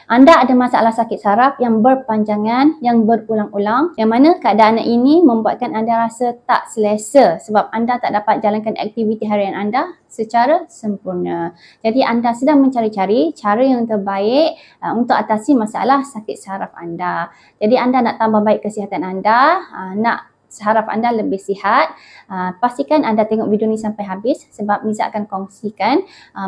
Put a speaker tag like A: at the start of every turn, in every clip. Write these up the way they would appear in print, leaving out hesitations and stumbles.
A: Anda ada masalah sakit saraf yang berpanjangan, yang berulang-ulang, yang mana keadaan ini membuatkan anda rasa tak selesa sebab anda tak dapat jalankan aktiviti harian anda secara sempurna. Jadi anda sedang mencari-cari cara yang terbaik untuk atasi masalah sakit saraf anda. Jadi anda nak tambah baik kesihatan anda, nak saraf anda lebih sihat, pastikan anda tengok video ni sampai habis sebab Miza akan kongsikan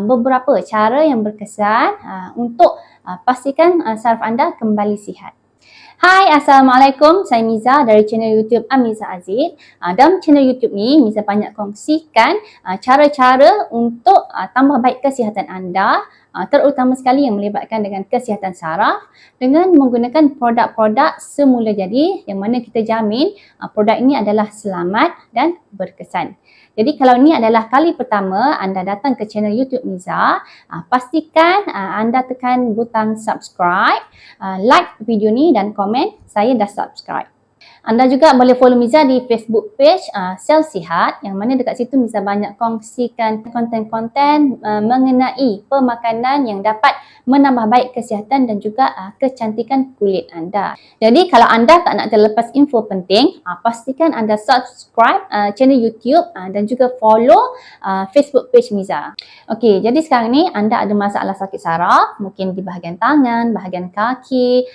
A: beberapa cara yang berkesan untuk pastikan saraf anda kembali sihat. Hai, Assalamualaikum. Saya Miza dari channel YouTube Amiza Aziz. Dalam channel YouTube ni, Miza banyak kongsikan cara-cara untuk tambah baik kesihatan anda, terutama sekali yang melibatkan dengan kesihatan saraf dengan menggunakan produk-produk semula jadi yang mana kita jamin produk ini adalah selamat dan berkesan. Jadi kalau ini adalah kali pertama anda datang ke channel YouTube Miza, pastikan anda tekan butang subscribe, like video ni dan komen saya dah subscribe. Anda juga boleh follow Miza di Facebook page Sel Sihat yang mana dekat situ Miza banyak kongsikan konten-konten mengenai pemakanan yang dapat menambah baik kesihatan dan juga kecantikan kulit anda. Jadi kalau anda tak nak terlepas info penting, pastikan anda subscribe channel YouTube dan juga follow Facebook page Miza. Okey, jadi sekarang ni anda ada masalah sakit saraf, mungkin di bahagian tangan, bahagian kaki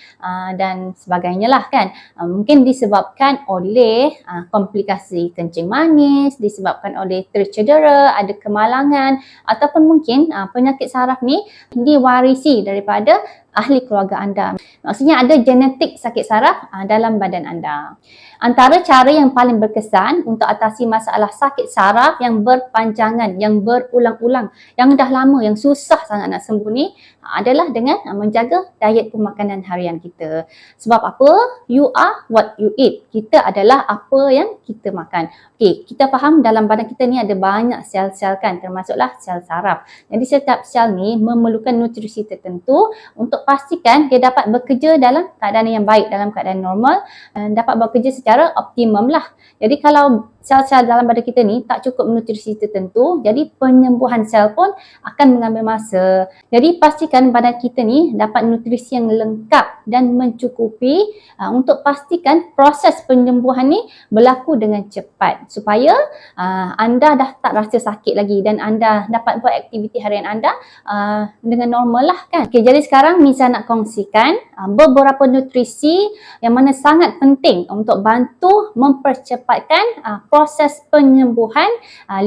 A: dan sebagainya lah kan. Mungkin disebabkan oleh komplikasi kencing manis, disebabkan oleh tercedera, ada kemalangan ataupun mungkin penyakit saraf ni diwarisi daripada ahli keluarga anda. Maksudnya ada genetik sakit saraf dalam badan anda. Antara cara yang paling berkesan untuk atasi masalah sakit saraf yang berpanjangan, yang berulang-ulang, yang dah lama, yang susah sangat nak sembuh ni adalah dengan menjaga diet pemakanan harian kita. Sebab apa? You are what you eat. Kita adalah apa yang kita makan. Okey, kita faham dalam badan kita ni ada banyak sel-sel kan, termasuklah sel saraf. Jadi setiap sel ni memerlukan nutrisi tertentu untuk pastikan dia dapat bekerja dalam keadaan yang baik, dalam keadaan normal, dapat bekerja secara optimum lah. Jadi kalau sel-sel dalam badan kita ni tak cukup nutrisi tertentu, jadi penyembuhan sel pun akan mengambil masa. Jadi pastikan badan kita ni dapat nutrisi yang lengkap dan mencukupi untuk pastikan proses penyembuhan ni berlaku dengan cepat supaya anda dah tak rasa sakit lagi dan anda dapat buat aktiviti harian anda dengan normal lah kan. Okay, jadi sekarang Miza nak kongsikan beberapa nutrisi yang mana sangat penting untuk bantu mempercepatkan proses penyembuhan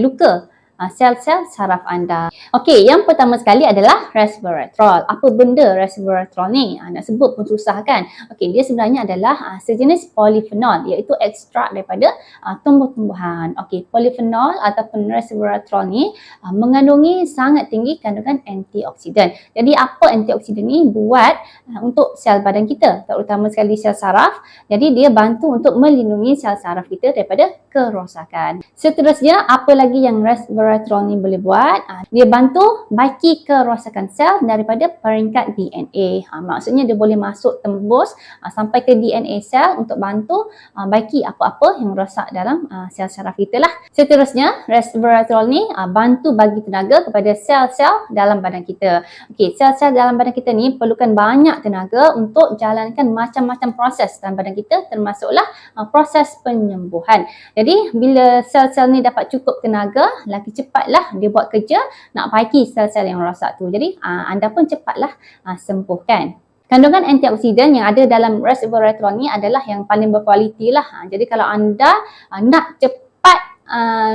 A: luka sel-sel saraf anda. Okey, yang pertama sekali adalah resveratrol. Apa benda resveratrol ni? Nak sebut pun susah kan? Okey, dia sebenarnya adalah sejenis polifenol iaitu ekstrak daripada tumbuh-tumbuhan. Okey, polifenol ataupun resveratrol ni mengandungi sangat tinggi kandungan antioksidan. Jadi apa antioksidan ni buat untuk sel badan kita, terutama sekali sel saraf. Jadi dia bantu untuk melindungi sel saraf kita daripada kerosakan. Seterusnya, apa lagi yang resveratrol ni boleh buat? Dia bantu baiki kerosakan sel daripada peringkat DNA. Maksudnya dia boleh masuk tembus sampai ke DNA sel untuk bantu baiki apa-apa yang rosak dalam sel saraf kita lah. Seterusnya, resveratrol ni bantu bagi tenaga kepada sel-sel dalam badan kita. Okey, sel-sel dalam badan kita ni perlukan banyak tenaga untuk jalankan macam-macam proses dalam badan kita, termasuklah proses penyembuhan. Jadi bila sel-sel ni dapat cukup tenaga, lagi cepatlah dia buat kerja nak baiki sel-sel yang rosak tu. Jadi anda pun cepatlah sembuhkan. Kandungan antioksidan yang ada dalam resveratrol ni adalah yang paling berkualiti lah. Jadi kalau anda nak cepat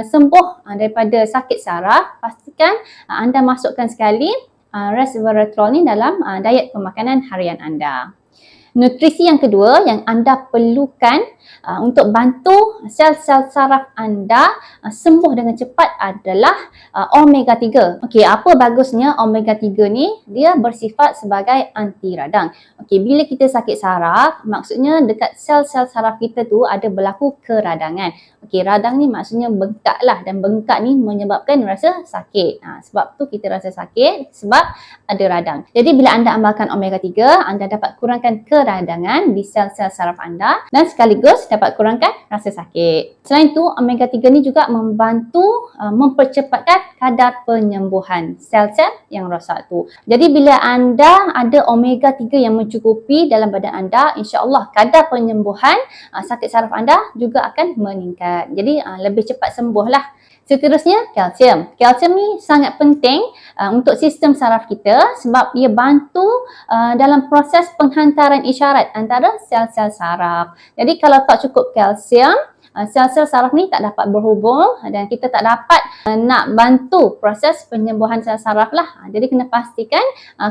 A: sembuh daripada sakit saraf, pastikan anda masukkan sekali resveratrol ni dalam diet pemakanan harian anda. Nutrisi yang kedua yang anda perlukan untuk bantu sel-sel saraf anda sembuh dengan cepat adalah omega 3. Okey, apa bagusnya omega 3 ni? Dia bersifat sebagai anti radang. Okey, bila kita sakit saraf, maksudnya dekat sel-sel saraf kita tu ada berlaku keradangan. Okey, radang ni maksudnya bengkak lah, dan bengkak ni menyebabkan rasa sakit. Sebab tu kita rasa sakit sebab ada radang. Jadi bila anda amalkan omega 3, anda dapat kurangkan keradangan peradangan di sel-sel saraf anda dan sekaligus dapat kurangkan rasa sakit. Selain itu, omega 3 ni juga membantu mempercepatkan kadar penyembuhan sel-sel yang rosak tu. Jadi bila anda ada omega 3 yang mencukupi dalam badan anda, insya-Allah kadar penyembuhan sakit saraf anda juga akan meningkat. Jadi lebih cepat sembuh lah. Seterusnya, kalsium. Kalsium ni sangat penting untuk sistem saraf kita sebab ia bantu dalam proses penghantaran isyarat antara sel-sel saraf. Jadi kalau tak cukup kalsium, sel-sel saraf ni tak dapat berhubung dan kita tak dapat nak bantu proses penyembuhan sel saraf lah. Jadi kena pastikan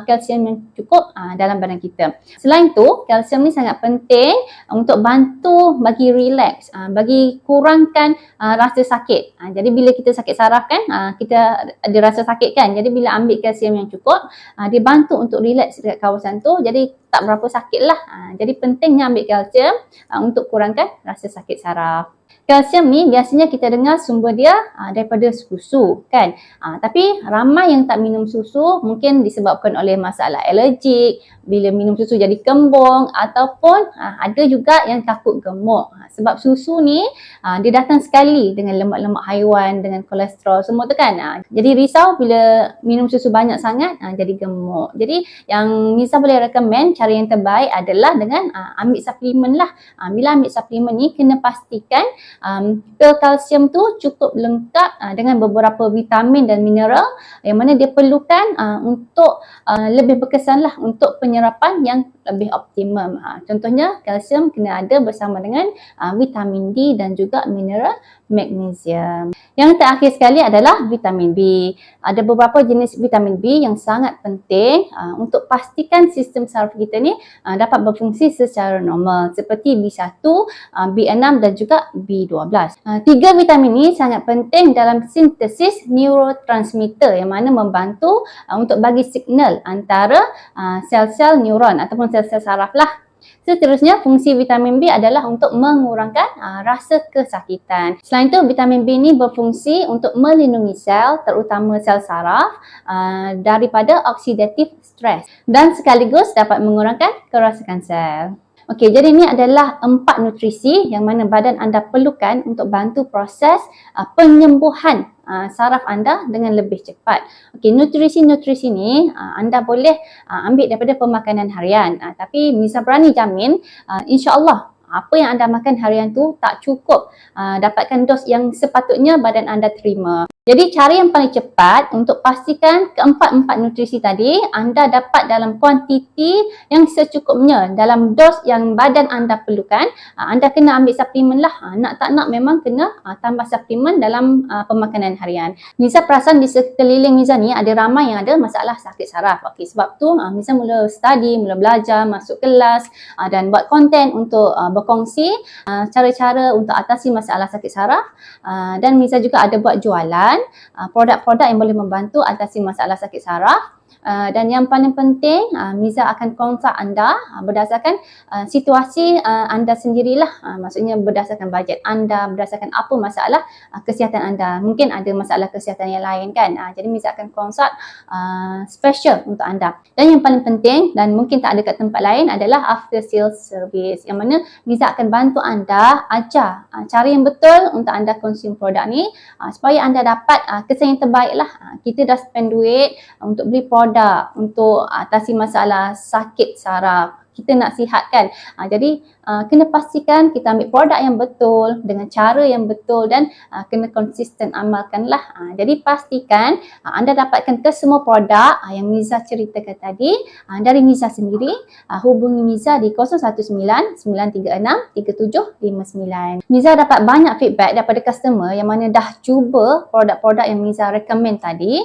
A: kalsium yang cukup dalam badan kita. Selain tu, kalsium ni sangat penting untuk bantu bagi relax, bagi kurangkan rasa sakit. Jadi bila kita sakit saraf kan, kita ada rasa sakit kan. Jadi bila ambil kalsium yang cukup, dia bantu untuk relax dekat kawasan tu. Jadi tak berapa sakit lah. Jadi pentingnya ambil kalsium untuk kurangkan rasa sakit saraf. Kalsium ni biasanya kita dengar sumber dia daripada susu kan. Tapi ramai yang tak minum susu mungkin disebabkan oleh masalah alergik, bila minum susu jadi kembung ataupun ada juga yang takut gemuk. Sebab susu ni dia datang sekali dengan lemak-lemak haiwan, dengan kolesterol semua tu kan. Jadi risau bila minum susu banyak sangat jadi gemuk. Jadi yang Miza boleh recommend cara yang terbaik adalah dengan ambil suplemen lah. Bila ambil suplemen ni kena pastikan pil kalsium tu cukup lengkap dengan beberapa vitamin dan mineral yang mana dia perlukan untuk lebih berkesan lah untuk penyerapan yang lebih optimum. Contohnya kalsium kena ada bersama dengan vitamin D dan juga mineral magnesium. Yang terakhir sekali adalah vitamin B. Ada beberapa jenis vitamin B yang sangat penting untuk pastikan sistem saraf kita ni dapat berfungsi secara normal seperti B1, B6 dan juga B12. Tiga vitamin ini sangat penting dalam sintesis neurotransmitter yang mana membantu untuk bagi signal antara sel-sel neuron ataupun sel-sel saraf lah. Seterusnya, fungsi vitamin B adalah untuk mengurangkan rasa kesakitan. Selain itu, vitamin B ini berfungsi untuk melindungi sel, terutama sel saraf daripada oxidative stress dan sekaligus dapat mengurangkan kerosakan sel. Okey, jadi ini adalah 4 nutrisi yang mana badan anda perlukan untuk bantu proses penyembuhan saraf anda dengan lebih cepat. Okey, nutrisi-nutrisi ni anda boleh ambil daripada pemakanan harian. Tapi Miza berani jamin insya-Allah apa yang anda makan harian tu tak cukup dapatkan dos yang sepatutnya badan anda terima. Jadi cara yang paling cepat untuk pastikan keempat-empat nutrisi tadi anda dapat dalam kuantiti yang secukupnya dalam dos yang badan anda perlukan, anda kena ambil suplemen lah. Nak tak nak memang kena tambah suplemen dalam pemakanan harian. Miza perasan di sekeliling Miza ni ada ramai yang ada masalah sakit saraf. Okey, sebab tu Miza mula study, mula belajar, masuk kelas dan buat konten untuk berkongsi cara-cara untuk atasi masalah sakit saraf dan Miza juga ada buat jualan produk-produk yang boleh membantu atasi masalah sakit saraf. Dan yang paling penting, Miza akan kontak anda berdasarkan situasi anda sendirilah. Maksudnya berdasarkan bajet anda, berdasarkan apa masalah kesihatan anda. Mungkin ada masalah kesihatan yang lain kan. Jadi Miza akan kontak special untuk anda. Dan yang paling penting dan mungkin tak ada kat tempat lain adalah after sales service. Yang mana Miza akan bantu anda ajar cara yang betul untuk anda consume produk ni supaya anda dapat kesan yang terbaik lah. Kita dah spend duit untuk beli produk untuk atasi masalah sakit saraf. Kita nak sihat kan. Jadi kena pastikan kita ambil produk yang betul dengan cara yang betul dan kena konsisten amalkanlah. Jadi pastikan anda dapatkan ke semua produk yang Miza ceritakan tadi dari Miza sendiri. Hubungi Miza di 019-936-3759. Miza dapat banyak feedback daripada customer yang mana dah cuba produk-produk yang Miza recommend tadi,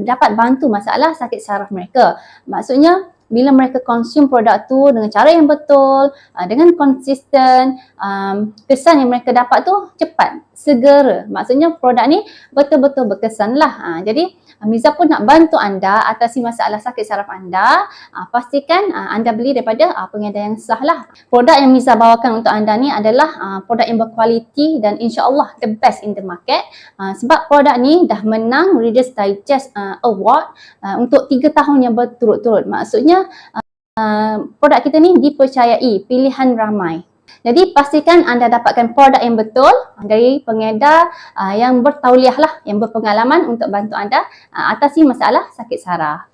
A: dapat bantu masalah sakit saraf mereka. Maksudnya bila mereka consume produk tu dengan cara yang betul, dengan konsisten, kesan yang mereka dapat tu cepat, segera. Maksudnya produk ni betul-betul berkesan lah. Jadi Miza pun nak bantu anda atasi masalah sakit saraf anda. Pastikan anda beli daripada pengedar yang sah lah. Produk yang Miza bawakan untuk anda ni adalah produk yang berkualiti dan insya-Allah the best in the market. Sebab produk ni dah menang Reader's Digest Award untuk 3 tahun yang berturut-turut. Maksudnya produk kita ni dipercayai, pilihan ramai. Jadi pastikan anda dapatkan produk yang betul dari pengedar yang bertauliah lah, yang berpengalaman untuk bantu anda atasi masalah sakit saraf.